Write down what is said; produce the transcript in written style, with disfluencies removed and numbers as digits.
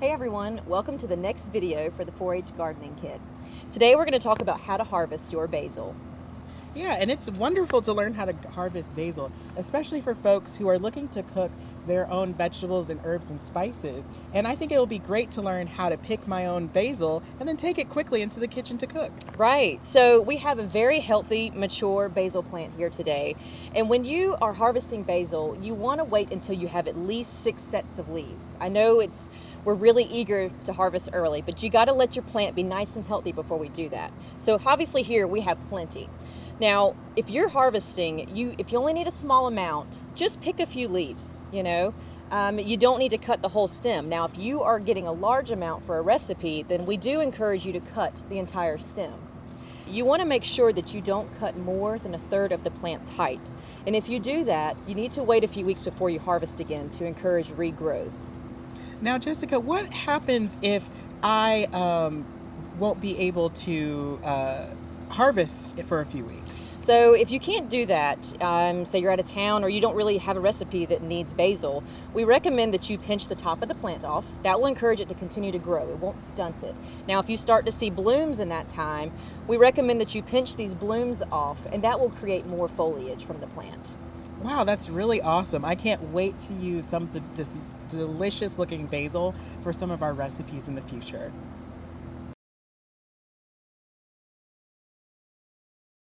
Hey everyone, welcome to the next video for the 4-H Gardening Kit. Today we're going to talk about how to harvest your basil. Yeah, and it's wonderful to learn how to harvest basil, especially for folks who are looking to cook their own vegetables and herbs and spices. And I think it'll be great to learn how to pick my own basil and then take it quickly into the kitchen to cook. Right, so we have a very healthy, mature basil plant here today. And when you are harvesting basil, you want to wait until you have at least 6 sets of leaves. I know we're really eager to harvest early, but you got to let your plant be nice and healthy before we do that. So obviously here we have plenty. Now, if you're harvesting, if you only need a small amount, just pick a few leaves, you don't need to cut the whole stem. Now, if you are getting a large amount for a recipe, then we do encourage you to cut the entire stem. You want to make sure that you don't cut more than 1/3 of the plant's height. And if you do that, you need to wait a few weeks before you harvest again to encourage regrowth. Now, Jessica, what happens if I won't be able to harvest for a few weeks? So if you can't do that, say you're out of town or you don't really have a recipe that needs basil, we recommend that you pinch the top of the plant off. That will encourage it to continue to grow. It won't stunt it. Now, if you start to see blooms in that time, we recommend that you pinch these blooms off, and that will create more foliage from the plant. Wow, that's really awesome. I can't wait to use this delicious looking basil for some of our recipes in the future.